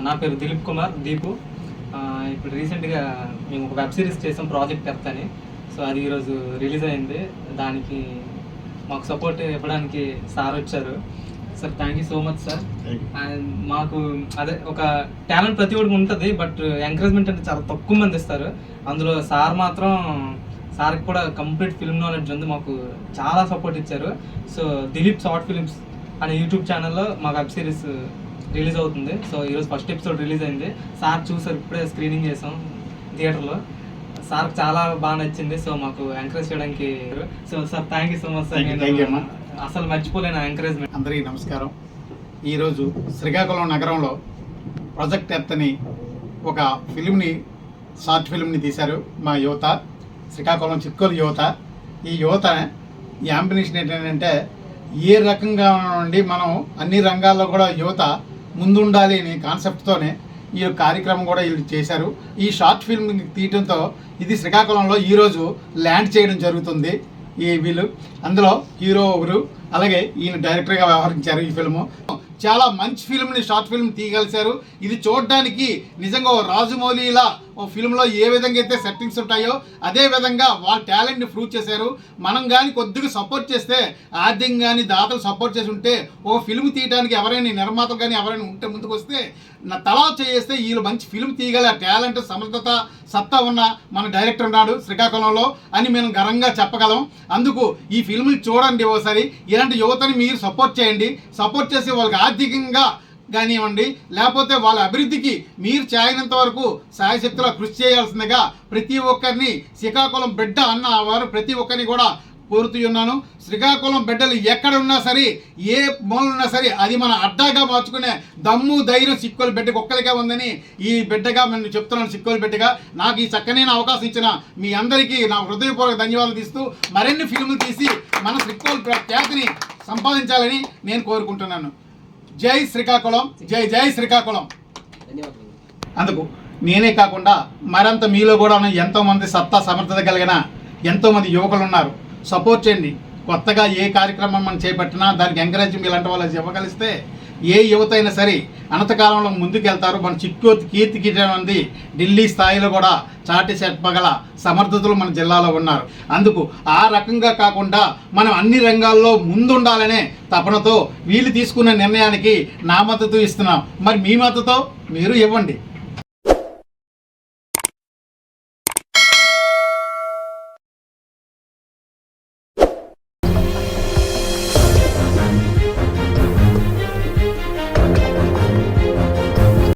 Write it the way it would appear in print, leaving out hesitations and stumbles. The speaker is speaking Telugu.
నా పేరు దిలీప్ కుమార్ దీపు. ఇప్పుడు రీసెంట్గా మేము ఒక వెబ్ సిరీస్ చేసాం, ప్రాజెక్ట్ ఎర్త్ అని. సో అది ఈరోజు రిలీజ్ అయింది. దానికి మాకు సపోర్ట్ ఇవ్వడానికి సార్ వచ్చారు. Sir thank you so much sir. And మాకు అదే ఒక టాలెంట్ ప్రతి ఒక్కరికి ఉంటుంది, బట్ ఎంకరేజ్మెంట్ అంటే చాలా తక్కువ మంది ఇస్తారు. అందులో సార్ మాత్రం, సార్కి కూడా కంప్లీట్ ఫిల్మ్ నాలెడ్జ్ ఉంది, మాకు చాలా సపోర్ట్ ఇచ్చారు. సో దిలీప్ షార్ట్ ఫిల్మ్స్ అనే యూట్యూబ్ ఛానల్లో మా వెబ్ సిరీస్ రిలీజ్ అవుతుంది. సో ఈరోజు ఫస్ట్ ఎపిసోడ్ రిలీజ్ అయింది. సార్ చూసారు, ఇప్పుడే స్క్రీనింగ్ చేసాం థియేటర్లో. సార్కి చాలా బాగా నచ్చింది. సో మాకు ఎంకరేజ్ చేయడానికి. So sir thank you so much sir. నేను అసలు మర్చిపోలేను ఎంకరేజ్మెంట్. అందరికీ నమస్కారం. ఈరోజు శ్రీకాకుళం నగరంలో ప్రాజెక్ట్ ఎర్త్ అని ఒక ఫిలింని, షార్ట్ ఫిల్మ్ని తీశారు మా యువత, శ్రీకాకుళం చిత్తూరు యువత. ఈ యువత ఈ అంబినేషన్ ఏంటంటే, ఏ రకంగా నుండి మనం అన్ని రంగాల్లో కూడా యువత ముందుండాలి అనే కాన్సెప్ట్తోనే ఈ కార్యక్రమం కూడా వీళ్ళు చేశారు. ఈ షార్ట్ ఫిల్మ్ తీయడంతో ఇది శ్రీకాకుళంలో ఈరోజు ల్యాండ్ చేయడం జరుగుతుంది. ఈ వీళ్ళు అందులో హీరో ఒకరు, అలాగే ఈయన డైరెక్టర్గా వ్యవహరించారు. ఈ ఫిల్ము చాలా మంచి ఫిల్మ్ని, షార్ట్ ఫిల్మ్ తీయగలిశారు. ఇది చూడడానికి నిజంగా ఓ రాజమౌళిలా ఓ ఫిల్మ్లో ఏ విధంగా అయితే సెట్టింగ్స్ ఉంటాయో అదే విధంగా వాళ్ళ టాలెంట్ని ప్రూవ్ చేశారు. మనం కానీ కొద్దిగా సపోర్ట్ చేస్తే, ఆర్థికంగా కానీ దాతలు సపోర్ట్ చేసి ఉంటే, ఒక ఫిల్మ్ తీయడానికి ఎవరైనా నిర్మాతలు కానీ ఎవరైనా ఉంటే ముందుకు వస్తే, నా తలా చేస్తే వీళ్ళు మంచి ఫిల్మ్ తీయగల టాలెంట్, సమర్థత, సత్తా ఉన్న మన డైరెక్టర్ ఉన్నాడు శ్రీకాకుళంలో అని మేము గర్వంగా చెప్పగలం. అందుకు ఈ ఫిల్మ్ని చూడండి ఒకసారి. ఇలాంటి యువతని మీరు సపోర్ట్ చేయండి. సపోర్ట్ చేసి వాళ్ళకి ఆర్థికంగా కానివ్వండి, లేకపోతే వాళ్ళ అభివృద్ధికి మీరు చేయనంత వరకు సాయశక్తిలో కృషి చేయాల్సిందిగా ప్రతి ఒక్కరిని, శ్రీకాకుళం బిడ్డ అన్న వారు ప్రతి ఒక్కరిని కూడా కోరుతూ ఉన్నాను. శ్రీకాకుళం బిడ్డలు ఎక్కడ ఉన్నా సరే, ఏ మూలన్నా సరే, అది మన అడ్డాగా మార్చుకునే దమ్ము, ధైర్యం సిక్కోలు బిడ్డకు ఒక్కరిగా ఉందని ఈ బిడ్డగా నేను చెప్తున్నాను. సిక్కోలు బిడ్డగా నాకు ఈ చక్కనైన అవకాశం ఇచ్చిన మీ అందరికీ నా హృదయపూర్వక ధన్యవాదాలు తీస్తూ, మరిన్ని ఫిల్ములు తీసి మన శ్రీకోల్ ఖ్యాతిని సంపాదించాలని నేను కోరుకుంటున్నాను. జై శ్రీకాకుళం, జై జై శ్రీకాకుళం. అందుకు నేనే కాకుండా మరంత మీలో కూడా ఎంతోమంది సత్తా, సమర్థత కలిగిన ఎంతోమంది యువకులు ఉన్నారు. సపోర్ట్ చేయండి. కొత్తగా ఏ కార్యక్రమం మనం చేపట్టినా దానికి ఎంకరేజింగ్ ఇలాంటి వాళ్ళు ఇవ్వగలిస్తే ఏ యువత అయినా సరే అనంతకాలంలో ముందుకెళ్తారు. మన కీర్తికి మంది ఢిల్లీ స్థాయిలో కూడా చాటి చెప్పగల సమర్థతలు మన జిల్లాలో ఉన్నారు. అందుకు ఆ రకంగా కాకుండా మనం అన్ని రంగాల్లో ముందుండాలనే తపనతో వీళ్ళు తీసుకున్న నిర్ణయానికి నా మద్దతు ఇస్తున్నాం. మరి మీ మద్దతు మీరు ఇవ్వండి.